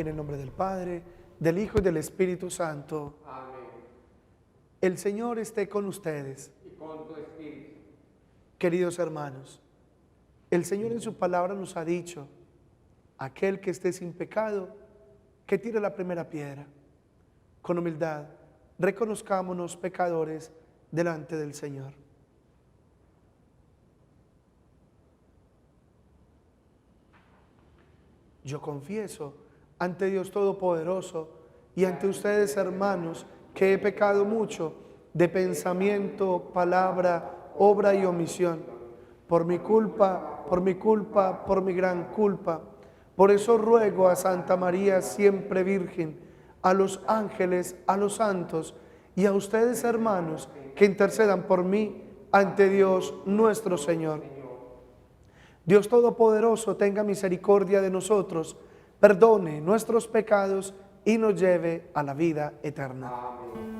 En el nombre del Padre, del Hijo y del Espíritu Santo. Amén. El Señor esté con ustedes. Y con tu espíritu. Queridos hermanos, el Señor en su palabra nos ha dicho: aquel que esté sin pecado, que tire la primera piedra. Con humildad, reconozcámonos pecadores delante del Señor. Yo confieso ante Dios Todopoderoso y ante ustedes, hermanos, que he pecado mucho de pensamiento, palabra, obra y omisión, por mi culpa, por mi gran culpa. Por eso ruego a Santa María, siempre Virgen, a los ángeles, a los santos y a ustedes, hermanos, que intercedan por mí ante Dios nuestro Señor. Dios Todopoderoso tenga misericordia de nosotros, perdone nuestros pecados y nos lleve a la vida eterna. Amén.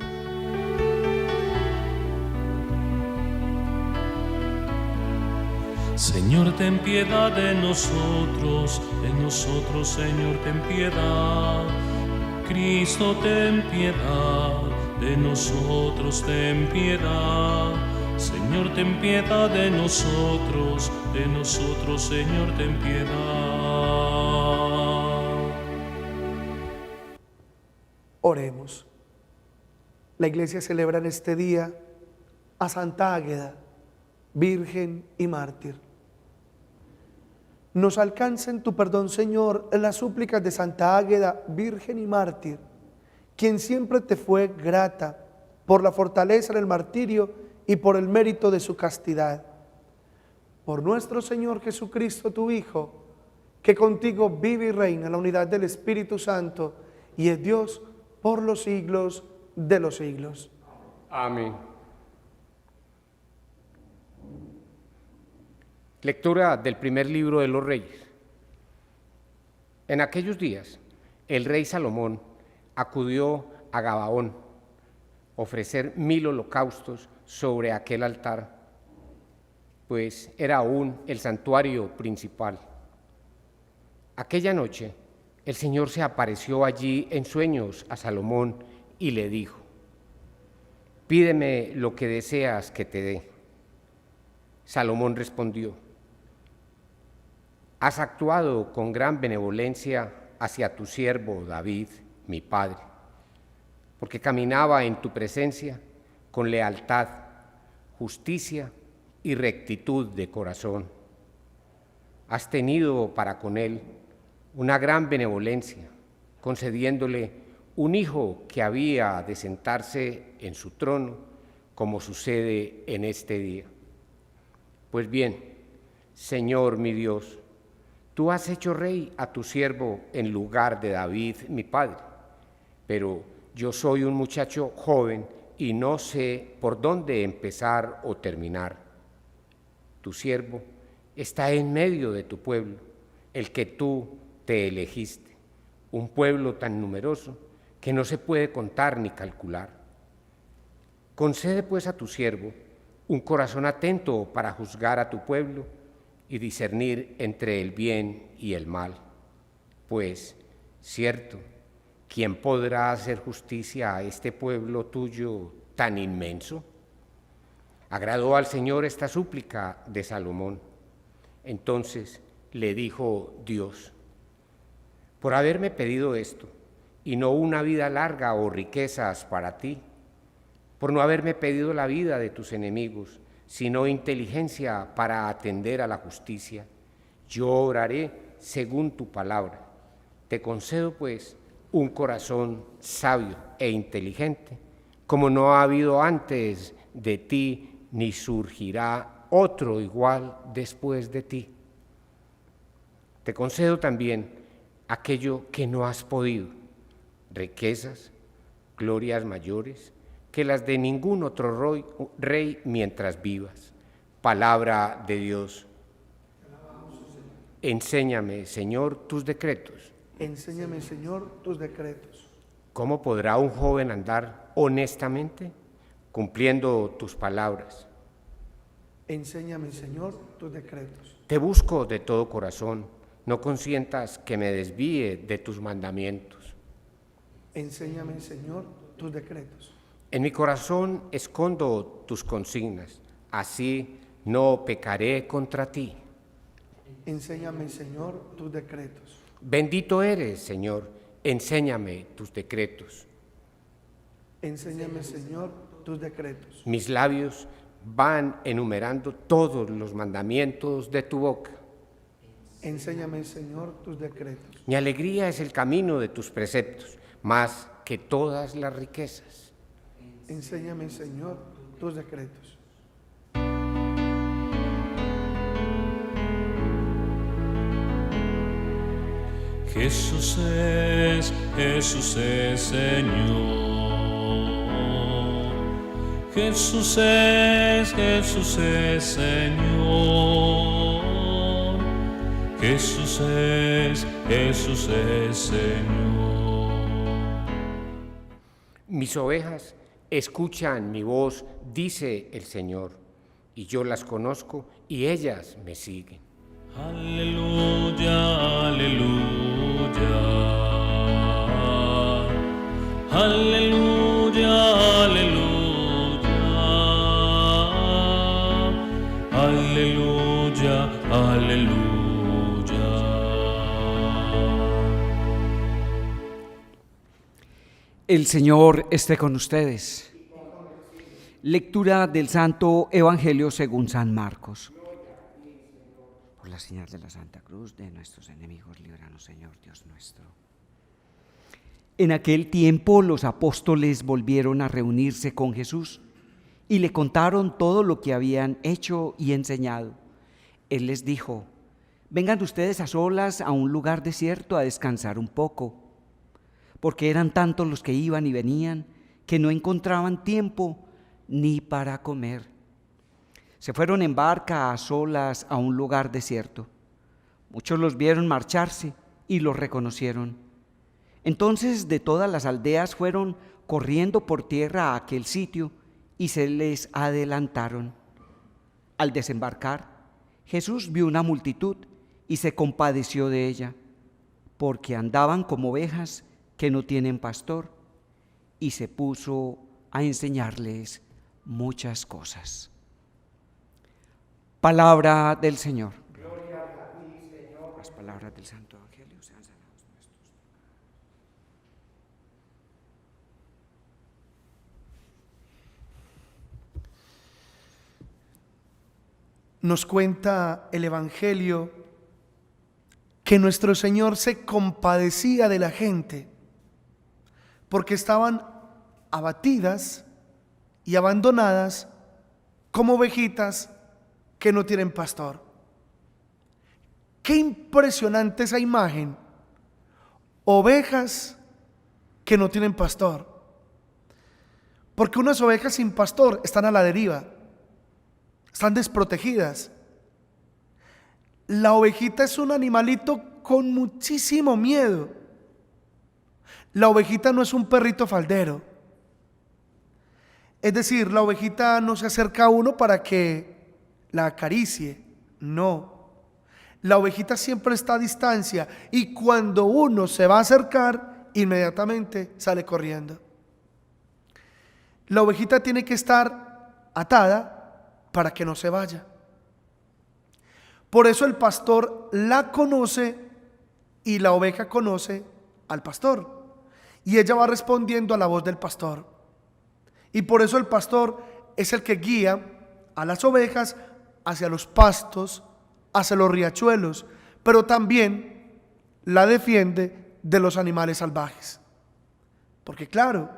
Señor, ten piedad de nosotros, Señor, ten piedad. Cristo, ten piedad de nosotros, ten piedad. Señor, ten piedad de nosotros, Señor, ten piedad. Oremos. La Iglesia celebra en este día a Santa Águeda, Virgen y mártir. Nos alcancen tu perdón, Señor, en las súplicas de Santa Águeda, Virgen y mártir, quien siempre te fue grata por la fortaleza del martirio y por el mérito de su castidad. Por nuestro Señor Jesucristo, tu Hijo, que contigo vive y reina en la unidad del Espíritu Santo y es Dios por los siglos de los siglos. Amén. Lectura del primer libro de los Reyes. En aquellos días, el rey Salomón acudió a Gabaón a ofrecer 1000 holocaustos sobre aquel altar, pues era aún el santuario principal. Aquella noche, el Señor se apareció allí en sueños a Salomón y le dijo: pídeme lo que deseas que te dé. Salomón respondió: has actuado con gran benevolencia hacia tu siervo David, mi padre, porque caminaba en tu presencia con lealtad, justicia y rectitud de corazón. Has tenido para con él una gran benevolencia, concediéndole un hijo que había de sentarse en su trono, como sucede en este día. Pues bien, Señor mi Dios, tú has hecho rey a tu siervo en lugar de David, mi padre, pero yo soy un muchacho joven y no sé por dónde empezar o terminar. Tu siervo está en medio de tu pueblo, el que tú te elegiste, un pueblo tan numeroso que no se puede contar ni calcular. Concede pues a tu siervo un corazón atento para juzgar a tu pueblo y discernir entre el bien y el mal. Pues, cierto, ¿quién podrá hacer justicia a este pueblo tuyo tan inmenso? Agradó al Señor esta súplica de Salomón. Entonces le dijo Dios: por haberme pedido esto, y no una vida larga o riquezas para ti, por no haberme pedido la vida de tus enemigos, sino inteligencia para atender a la justicia, yo obraré según tu palabra. Te concedo, pues, un corazón sabio e inteligente, como no ha habido antes de ti, ni surgirá otro igual después de ti. Te concedo también aquello que no has podido, riquezas, glorias mayores que las de ningún otro rey mientras vivas. Palabra de Dios. Enséñame, Señor, tus decretos. Enséñame, Señor, tus decretos. ¿Cómo podrá un joven andar honestamente? Cumpliendo tus palabras. Enséñame, Señor, tus decretos. Te busco de todo corazón, no consientas que me desvíe de tus mandamientos. Enséñame, Señor, tus decretos. En mi corazón escondo tus consignas, así no pecaré contra ti. Enséñame, Señor, tus decretos. Bendito eres, Señor, enséñame tus decretos. Enséñame, Señor, tus decretos. Mis labios van enumerando todos los mandamientos de tu boca. Enséñame, Señor, tus decretos. Mi alegría es el camino de tus preceptos, más que todas las riquezas. Enséñame, Señor, tus decretos. Jesús es Señor. Jesús es Señor. Jesús es Señor. Mis ovejas escuchan mi voz, dice el Señor, y yo las conozco y ellas me siguen. Aleluya, aleluya. Aleluya, aleluya. Aleluya, aleluya. El Señor esté con ustedes. Lectura del Santo Evangelio según San Marcos. Por la señal de la Santa Cruz de nuestros enemigos, líbranos, Señor Dios nuestro. En aquel tiempo los apóstoles volvieron a reunirse con Jesús y le contaron todo lo que habían hecho y enseñado. Él les dijo: vengan ustedes a solas a un lugar desierto a descansar un poco, porque eran tantos los que iban y venían que no encontraban tiempo ni para comer. Se fueron en barca a solas a un lugar desierto. Muchos los vieron marcharse y los reconocieron. Entonces de todas las aldeas fueron corriendo por tierra a aquel sitio y se les adelantaron. Al desembarcar, Jesús vio una multitud y se compadeció de ella, porque andaban como ovejas que no tienen pastor, y se puso a enseñarles muchas cosas. Palabra del Señor. Gloria a ti, Señor. Las palabras del Santo Evangelio sean sanados nuestros. Nos cuenta el Evangelio que nuestro Señor se compadecía de la gente porque estaban abatidas y abandonadas como ovejitas que no tienen pastor. Qué impresionante esa imagen. Ovejas que no tienen pastor. Porque unas ovejas sin pastor están a la deriva, están desprotegidas. La ovejita es un animalito con muchísimo miedo. La ovejita no es un perrito faldero. Es decir, la ovejita no se acerca a uno para que la acaricie, no. La ovejita siempre está a distancia y cuando uno se va a acercar, inmediatamente sale corriendo. La ovejita tiene que estar atada para que no se vaya. Por eso el pastor la conoce y la oveja conoce al pastor. Y ella va respondiendo a la voz del pastor. Y por eso el pastor es el que guía a las ovejas hacia los pastos, hacia los riachuelos, pero también la defiende de los animales salvajes. Porque claro,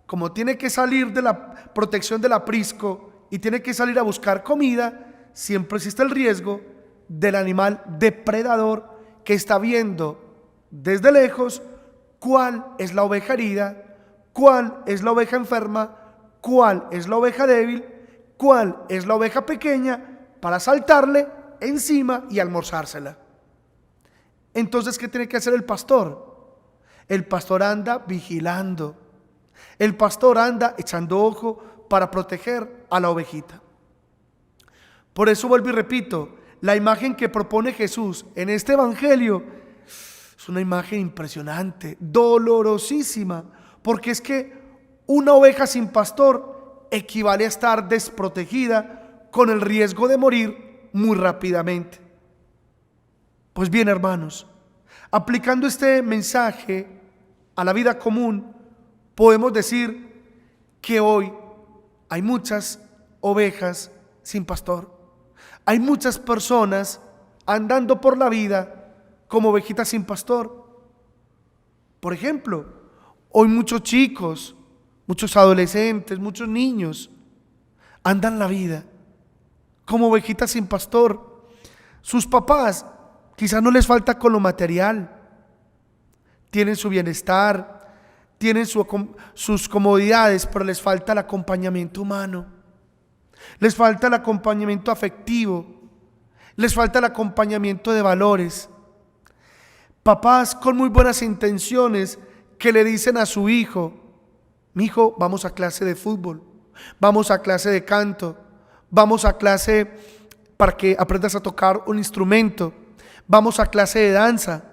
como tiene que salir de la protección del aprisco y tiene que salir a buscar comida, siempre existe el riesgo del animal depredador que está viendo desde lejos cuál es la oveja herida, cuál es la oveja enferma, cuál es la oveja débil, cuál es la oveja pequeña, para saltarle encima y almorzársela. Entonces, ¿qué tiene que hacer el pastor? El pastor anda vigilando. El pastor anda echando ojo para proteger a la ovejita. Por eso vuelvo y repito, la imagen que propone Jesús en este evangelio es una imagen impresionante, dolorosísima, porque es que una oveja sin pastor equivale a estar desprotegida con el riesgo de morir muy rápidamente. Pues bien, hermanos, aplicando este mensaje a la vida común, podemos decir que hoy hay muchas ovejas sin pastor. Hay muchas personas andando por la vida como ovejitas sin pastor. Por ejemplo, hoy muchos chicos, muchos adolescentes, muchos niños andan la vida como ovejitas sin pastor. Sus papás quizás no les falta con lo material, tienen su bienestar, tienen sus comodidades, pero les falta el acompañamiento humano, les falta el acompañamiento afectivo, les falta el acompañamiento de valores. Papás con muy buenas intenciones que le dicen a su hijo: mi hijo, vamos a clase de fútbol, vamos a clase de canto, vamos a clase para que aprendas a tocar un instrumento, vamos a clase de danza,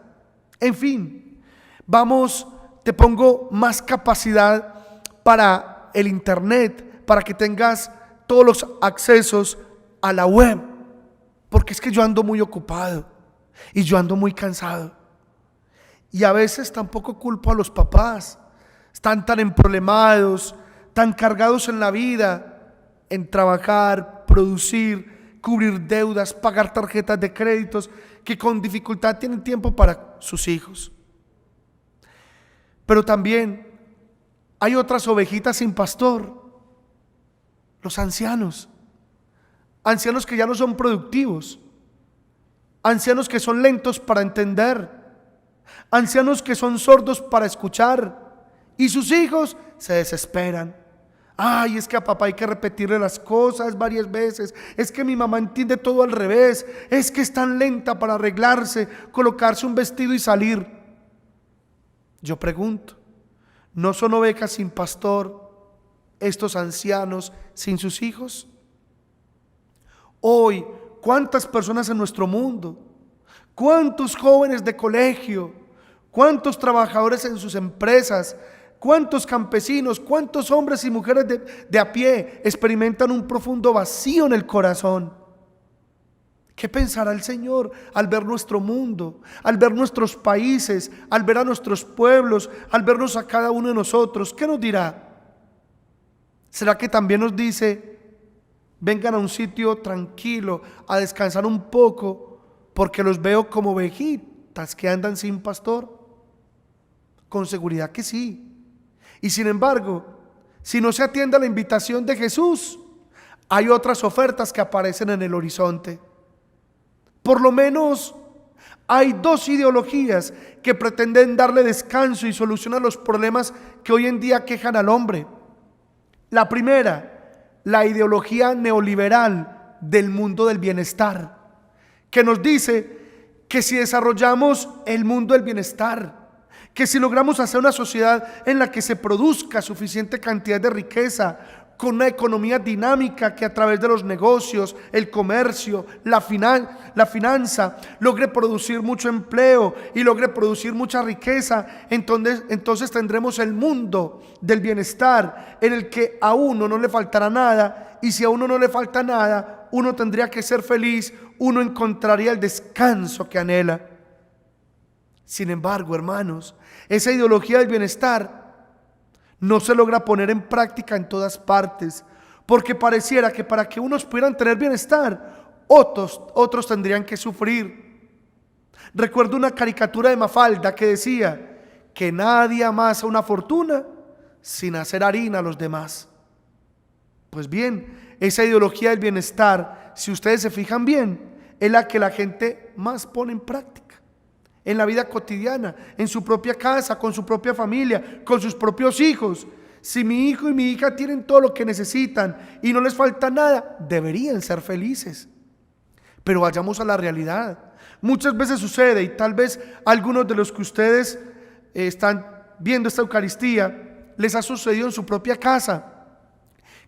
en fin, vamos, te pongo más capacidad para el internet, para que tengas todos los accesos a la web, porque es que yo ando muy ocupado y yo ando muy cansado. Y a veces tampoco culpo a los papás, están tan emproblemados, tan cargados en la vida, en trabajar, producir, cubrir deudas, pagar tarjetas de créditos, que con dificultad tienen tiempo para sus hijos. Pero también hay otras ovejitas sin pastor, los ancianos que ya no son productivos, ancianos que son lentos para entender, ancianos que son sordos para escuchar, y sus hijos se desesperan. Ay, es que a papá hay que repetirle las cosas varias veces, es que mi mamá entiende todo al revés, es que es tan lenta para arreglarse, colocarse un vestido y salir. Yo pregunto, ¿no son ovejas sin pastor estos ancianos sin sus hijos? Hoy, ¿cuántas personas en nuestro mundo? ¿Cuántos jóvenes de colegio? ¿Cuántos trabajadores en sus empresas? ¿Cuántos campesinos? ¿Cuántos hombres y mujeres de a pie experimentan un profundo vacío en el corazón? ¿Qué pensará el Señor al ver nuestro mundo, al ver nuestros países, al ver a nuestros pueblos, al vernos a cada uno de nosotros? ¿Qué nos dirá? ¿Será que también nos dice: vengan a un sitio tranquilo, a descansar un poco, porque los veo como ovejitas que andan sin pastor? Con seguridad que sí. Y sin embargo, si no se atiende a la invitación de Jesús, hay otras ofertas que aparecen en el horizonte. Por lo menos hay dos ideologías que pretenden darle descanso y solución a los problemas que hoy en día quejan al hombre. La primera, la ideología neoliberal del mundo del bienestar, que nos dice que si desarrollamos el mundo del bienestar, que si logramos hacer una sociedad en la que se produzca suficiente cantidad de riqueza, con una economía dinámica que a través de los negocios, el comercio, la finanza, logre producir mucho empleo y logre producir mucha riqueza, entonces tendremos el mundo del bienestar en el que a uno no le faltará nada, y si a uno no le falta nada, uno tendría que ser feliz, uno encontraría el descanso que anhela. Sin embargo, hermanos, esa ideología del bienestar no se logra poner en práctica en todas partes, porque pareciera que para que unos pudieran tener bienestar, otros tendrían que sufrir. Recuerdo una caricatura de Mafalda que decía que nadie amasa una fortuna sin hacer harina a los demás. Pues bien, esa ideología del bienestar, si ustedes se fijan bien, es la que la gente más pone en práctica en la vida cotidiana, en su propia casa, con su propia familia, con sus propios hijos. Si mi hijo y mi hija tienen todo lo que necesitan y no les falta nada, deberían ser felices. Pero vayamos a la realidad. Muchas veces sucede, y tal vez algunos de los que ustedes están viendo esta Eucaristía les ha sucedido en su propia casa,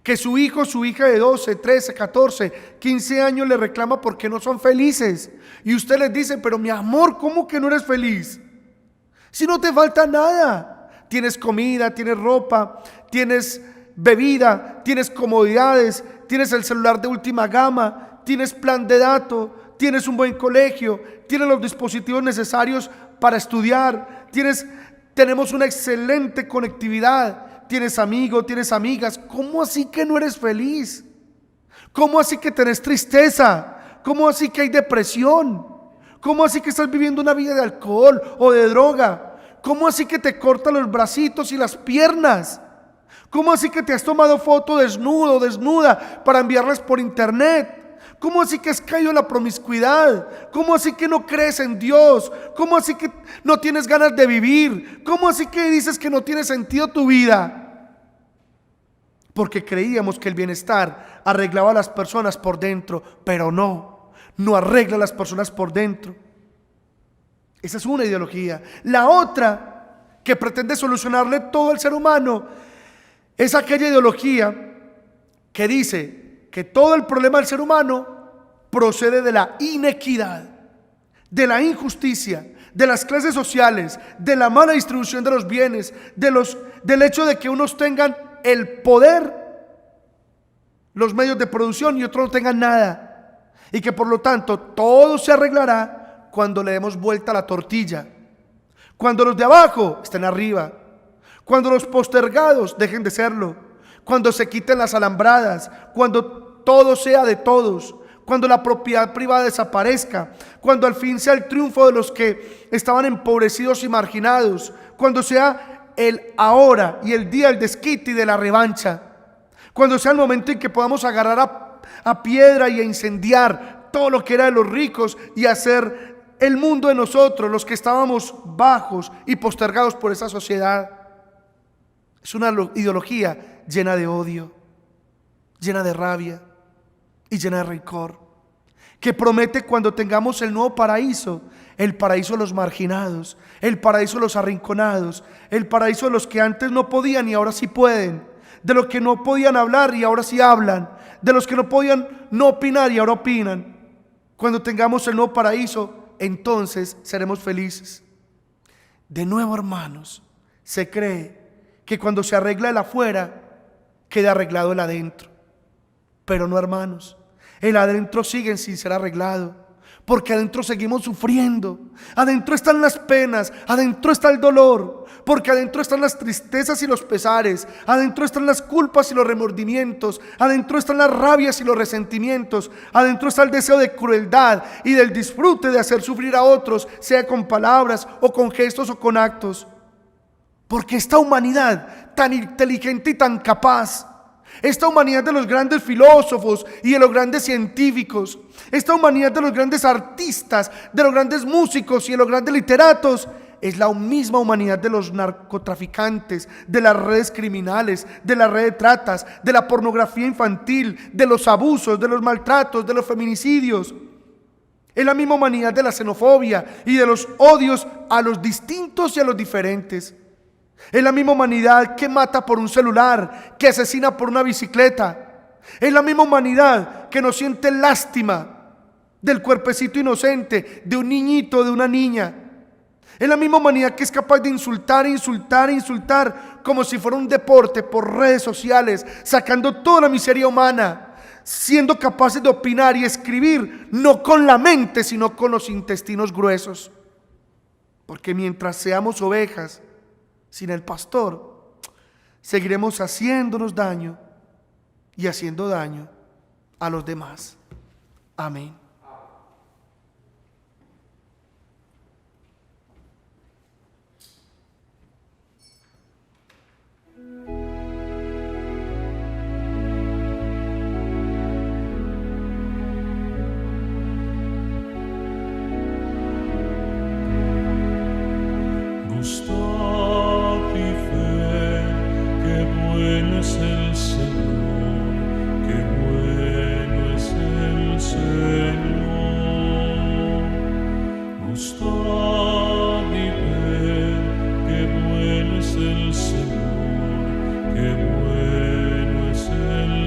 Que su hijo, su hija de 12, 13, 14, 15 años le reclama porque no son felices. Y usted les dice, pero mi amor, ¿cómo que no eres feliz? Si no te falta nada. Tienes comida, tienes ropa, tienes bebida, tienes comodidades, tienes el celular de última gama, tienes plan de datos, tienes un buen colegio, tienes los dispositivos necesarios para estudiar, tenemos una excelente conectividad. Tienes amigos, tienes amigas. ¿Cómo así que no eres feliz? ¿Cómo así que tenés tristeza? ¿Cómo así que hay depresión? ¿Cómo así que estás viviendo una vida de alcohol o de droga? ¿Cómo así que te cortan los bracitos y las piernas? ¿Cómo así que te has tomado foto desnudo o desnuda para enviarlas por internet? ¿Cómo así que has caído en la promiscuidad? ¿Cómo así que no crees en Dios? ¿Cómo así que no tienes ganas de vivir? ¿Cómo así que dices que no tiene sentido tu vida? Porque creíamos que el bienestar arreglaba a las personas por dentro, pero no arregla a las personas por dentro. Esa es una ideología. La otra, que pretende solucionarle todo al ser humano, es aquella ideología que dice que todo el problema del ser humano procede de la inequidad, de la injusticia, de las clases sociales, de la mala distribución de los bienes, del hecho de que unos tengan el poder, los medios de producción, y otros no tengan nada, y que por lo tanto todo se arreglará cuando le demos vuelta a la tortilla, cuando los de abajo estén arriba, cuando los postergados dejen de serlo, cuando se quiten las alambradas, cuando todo sea de todos, cuando la propiedad privada desaparezca, cuando al fin sea el triunfo de los que estaban empobrecidos y marginados, cuando sea el ahora y el día del desquite y de la revancha, cuando sea el momento en que podamos agarrar a piedra y a incendiar todo lo que era de los ricos y hacer el mundo de nosotros, los que estábamos bajos y postergados por esa sociedad. Es una ideología llena de odio, llena de rabia y llena de rencor, que promete cuando tengamos el nuevo paraíso, el paraíso de los marginados, el paraíso de los arrinconados, el paraíso de los que antes no podían y ahora sí pueden, de los que no podían hablar y ahora sí hablan, de los que no podían no opinar y ahora opinan. Cuando tengamos el nuevo paraíso, entonces seremos felices. De nuevo, hermanos, se cree que cuando se arregla el afuera, queda arreglado el adentro. Pero no, hermanos, el adentro sigue sin ser arreglado, porque adentro seguimos sufriendo. Adentro están las penas, adentro está el dolor, porque adentro están las tristezas y los pesares, adentro están las culpas y los remordimientos, adentro están las rabias y los resentimientos, adentro está el deseo de crueldad y del disfrute de hacer sufrir a otros, sea con palabras o con gestos o con actos. Porque esta humanidad tan inteligente y tan capaz, esta humanidad de los grandes filósofos y de los grandes científicos, esta humanidad de los grandes artistas, de los grandes músicos y de los grandes literatos, es la misma humanidad de los narcotraficantes, de las redes criminales, de la red de tratas, de la pornografía infantil, de los abusos, de los maltratos, de los feminicidios. Es la misma humanidad de la xenofobia y de los odios a los distintos y a los diferentes. Es la misma humanidad que mata por un celular, que asesina por una bicicleta. Es la misma humanidad que no siente lástima del cuerpecito inocente, de un niñito, de una niña. Es la misma humanidad que es capaz de insultar, como si fuera un deporte por redes sociales, sacando toda la miseria humana, siendo capaces de opinar y escribir, no con la mente, sino con los intestinos gruesos. Porque mientras seamos ovejas sin el pastor, seguiremos haciéndonos daño y haciendo daño a los demás. Amén. Gustad y fe, qué bueno es el Señor, qué bueno es el Señor. Gustad y fe, qué bueno es el Señor, qué bueno es el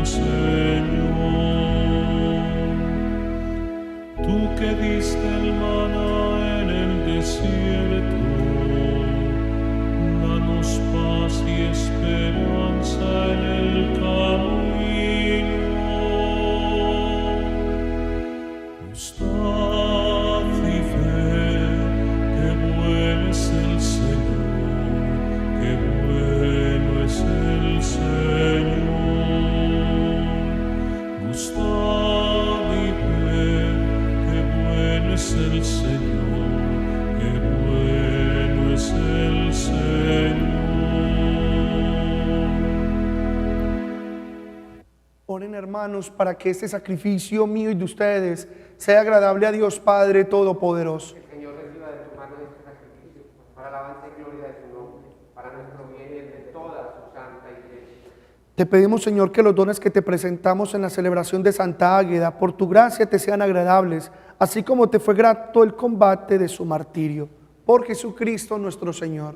Oren, hermanos, para que este sacrificio mío y de ustedes sea agradable a Dios Padre Todopoderoso. El Señor reciba de tu mano este sacrificio, para alabanza y gloria de su nombre, para nuestro bien y el de toda su santa iglesia. Te pedimos, Señor, que los dones que te presentamos en la celebración de Santa Águeda, por tu gracia te sean agradables, así como te fue grato el combate de su martirio. Por Jesucristo nuestro Señor.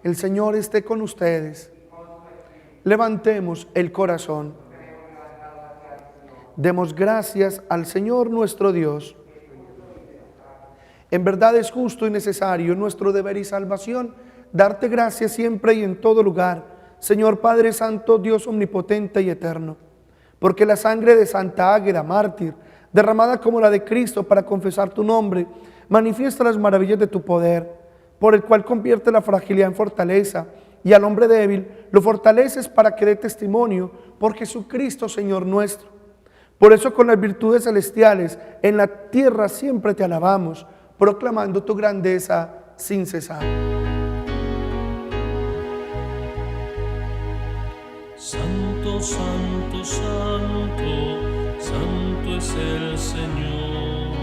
El Señor esté con ustedes. Levantemos el corazón. Demos gracias al Señor nuestro Dios. En verdad es justo y necesario, nuestro deber y salvación, darte gracias siempre y en todo lugar, Señor Padre Santo, Dios omnipotente y eterno, porque la sangre de Santa Águeda, mártir, derramada como la de Cristo para confesar tu nombre, manifiesta las maravillas de tu poder, por el cual convierte la fragilidad en fortaleza, y al hombre débil lo fortaleces para que dé testimonio por Jesucristo, Señor nuestro. Por eso con las virtudes celestiales en la tierra siempre te alabamos, proclamando tu grandeza sin cesar. Santo, santo, santo, santo es el Señor,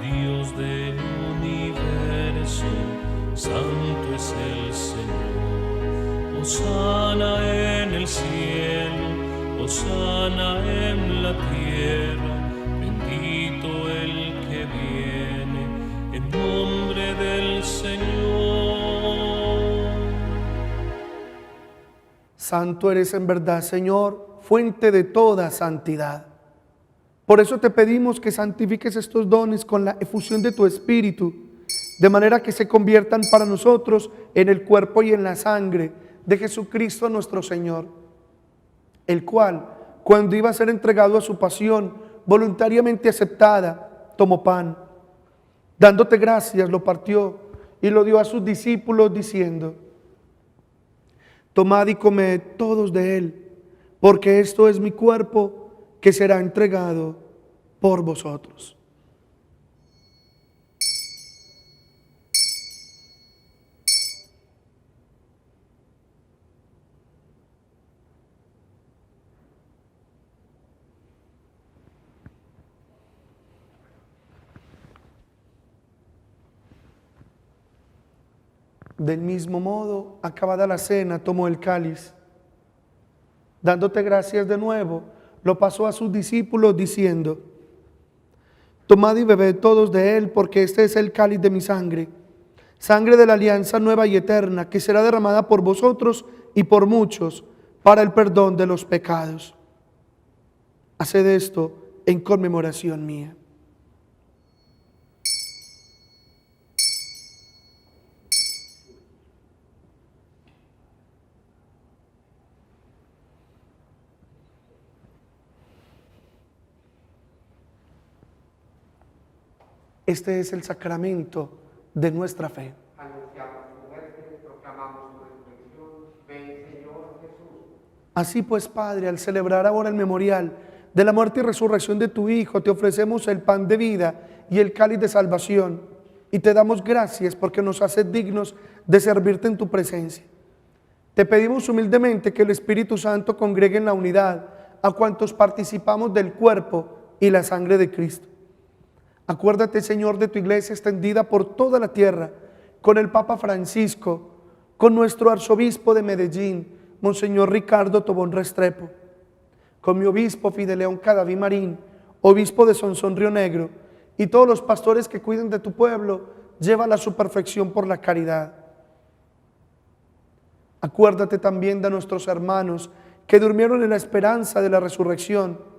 Dios del universo, santo es el Señor. Hosana en el cielo, hosana en la tierra, bendito el que viene en nombre del Señor. Santo eres en verdad, Señor, fuente de toda santidad. Por eso te pedimos que santifiques estos dones con la efusión de tu Espíritu, de manera que se conviertan para nosotros en el cuerpo y en la sangre de Jesucristo nuestro Señor, el cual, cuando iba a ser entregado a su pasión, voluntariamente aceptada, tomó pan. Dándote gracias, lo partió y lo dio a sus discípulos, diciendo: tomad y comed todos de él, porque esto es mi cuerpo que será entregado por vosotros. Del mismo modo, acabada la cena, tomó el cáliz. Dándote gracias de nuevo, lo pasó a sus discípulos diciendo: tomad y bebed todos de él, porque este es el cáliz de mi sangre, sangre de la alianza nueva y eterna, que será derramada por vosotros y por muchos para el perdón de los pecados. Haced esto en conmemoración mía. Este es el sacramento de nuestra fe. Anunciamos tu muerte, proclamamos tu resurrección. Ven, Señor Jesús. Así pues, Padre, al celebrar ahora el memorial de la muerte y resurrección de tu Hijo, te ofrecemos el pan de vida y el cáliz de salvación, y te damos gracias porque nos haces dignos de servirte en tu presencia. Te pedimos humildemente que el Espíritu Santo congregue en la unidad a cuantos participamos del cuerpo y la sangre de Cristo. Acuérdate, Señor, de tu iglesia extendida por toda la tierra, con el Papa Francisco, con nuestro arzobispo de Medellín, Monseñor Ricardo Tobón Restrepo, con mi obispo Fideleón Cadaví Marín, obispo de Sonsón Río Negro, y todos los pastores que cuiden de tu pueblo, llévala a su perfección por la caridad. Acuérdate también de nuestros hermanos que durmieron en la esperanza de la resurrección,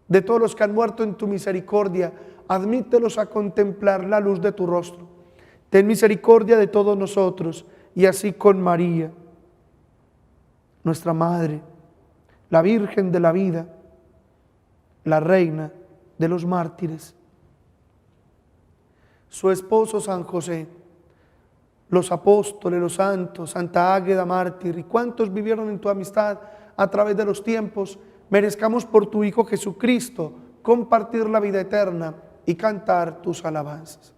de todos los que han muerto en tu misericordia, admítelos a contemplar la luz de tu rostro. Ten misericordia de todos nosotros, y así con María, nuestra Madre, la Virgen de la vida, la Reina de los mártires, su esposo San José, los apóstoles, los santos, Santa Águeda mártir, y cuantos vivieron en tu amistad a través de los tiempos, merezcamos por tu Hijo Jesucristo compartir la vida eterna y cantar tus alabanzas.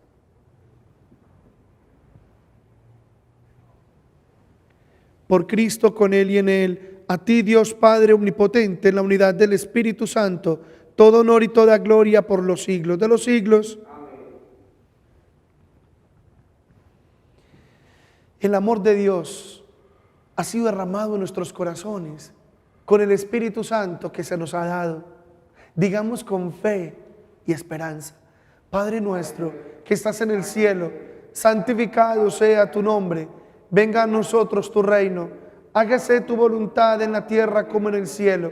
Por Cristo, con Él y en Él, A ti, Dios Padre omnipotente, en la unidad del Espíritu Santo, todo honor y toda gloria por los siglos de los siglos. El amor de Dios ha sido derramado en nuestros corazones con el Espíritu Santo que se nos ha dado. Digamos con fe y esperanza: Padre nuestro que estás en el cielo, santificado sea tu nombre. Venga a nosotros tu reino. Hágase tu voluntad en la tierra como en el cielo.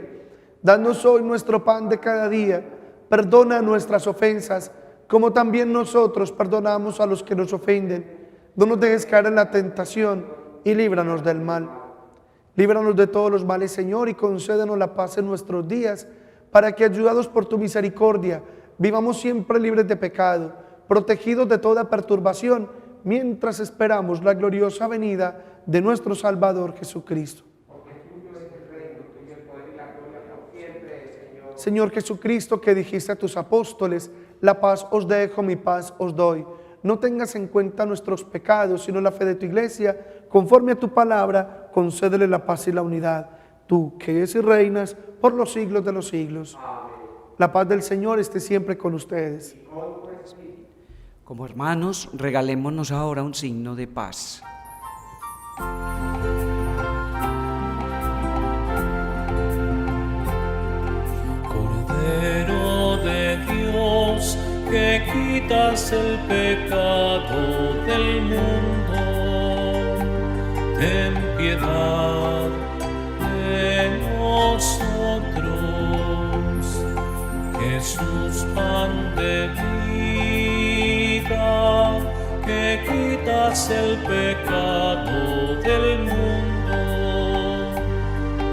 Danos hoy nuestro pan de cada día. Perdona nuestras ofensas, como también nosotros perdonamos a los que nos ofenden. No nos dejes caer en la tentación y líbranos del mal. Líbranos de todos los males, Señor, y concédenos la paz en nuestros días, para que, ayudados por tu misericordia, vivamos siempre libres de pecado, protegidos de toda perturbación, mientras esperamos la gloriosa venida de nuestro Salvador Jesucristo. Señor Jesucristo, que dijiste a tus apóstoles: la paz os dejo, mi paz os doy. No tengas en cuenta nuestros pecados, sino la fe de tu iglesia. Conforme a tu palabra, concédele la paz y la unidad. Tú, que eres y reinas por los siglos de los siglos. Amén. La paz del Señor esté siempre con ustedes. Como hermanos, regalémonos ahora un signo de paz. Cordero de Dios, que quitas el pecado del mundo, ten piedad de nosotros. Jesús, pan de vida, que quitas el pecado del mundo,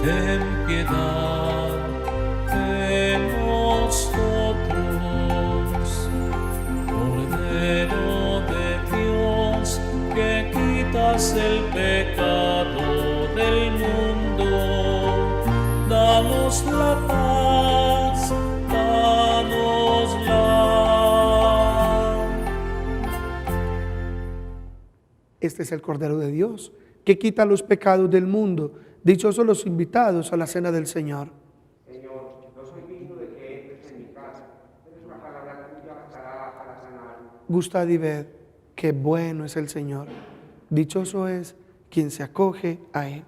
ten piedad de nosotros. Cordero de Dios, que quitas el pecado del mundo, danos la paz, danosla. Este es el Cordero de Dios, que quita los pecados del mundo. Dichosos los invitados a la cena del Señor. Señor, no soy digno de que entres en mi casa, pero es una palabra tuya bastará para sanar. Gustad y ved qué bueno es el Señor. Dichoso es quien se acoge a Él.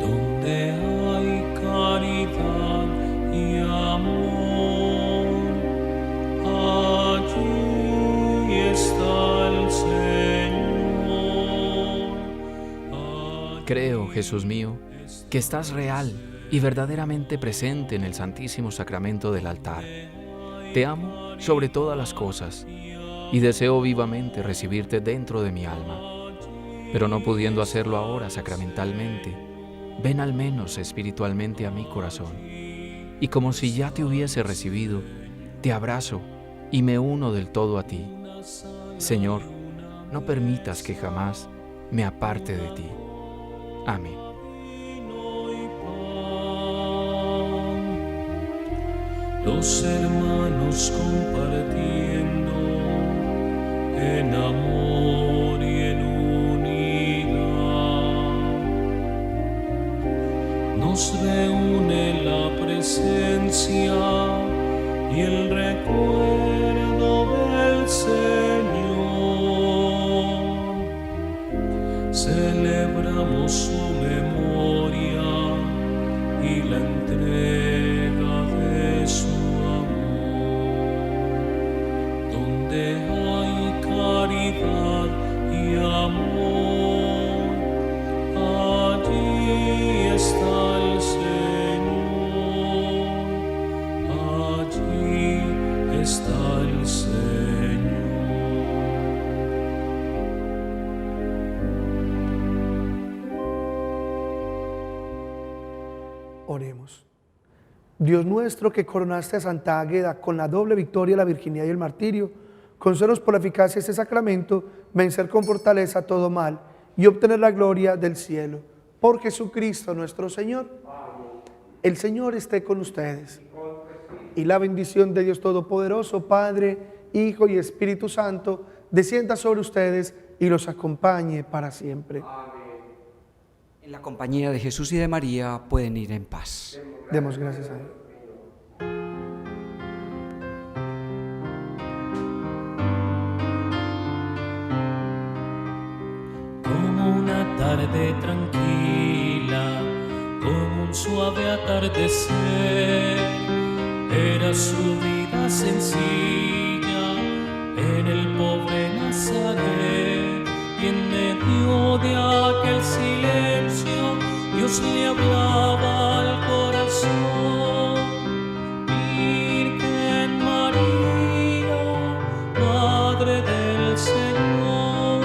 Donde hay caridad y amor, allí está el Señor. Creo, Jesús mío, que estás real y verdaderamente presente en el Santísimo Sacramento del altar. Te amo sobre todas las cosas y deseo vivamente recibirte dentro de mi alma. Pero no pudiendo hacerlo ahora sacramentalmente, ven al menos espiritualmente a mi corazón. Y como si ya te hubiese recibido, te abrazo y me uno del todo a ti. Señor, no permitas que jamás me aparte de ti. Amén. Los hermanos compartiendo en amor y en unidad, nos reúne la presencia y el recuerdo del Señor. Celebramos su memoria y la entrega de su amor. Donde hay caridad y amor, allí está el Señor, allí está el Señor. Oremos. Dios nuestro, que coronaste a Santa Águeda con la doble victoria, la virginidad y el martirio, concédenos por la eficacia de este sacramento vencer con fortaleza todo mal y obtener la gloria del cielo. Por Jesucristo nuestro Señor. El Señor esté con ustedes. Y la bendición de Dios Todopoderoso, Padre, Hijo y Espíritu Santo, descienda sobre ustedes y los acompañe para siempre. En la compañía de Jesús y de María pueden ir en paz. Demos gracias a Dios. Como una tarde tranquila, como un suave atardecer, era su vida sencilla en el pobre Nazaret, y en medio de aquel silencio Dios le hablaba al corazón. Virgen María, Madre del Señor,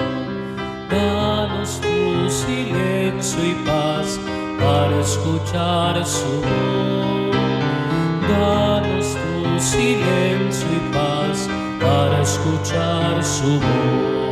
danos tu silencio y paz para escuchar su voz. Danos tu silencio y paz para escuchar su voz.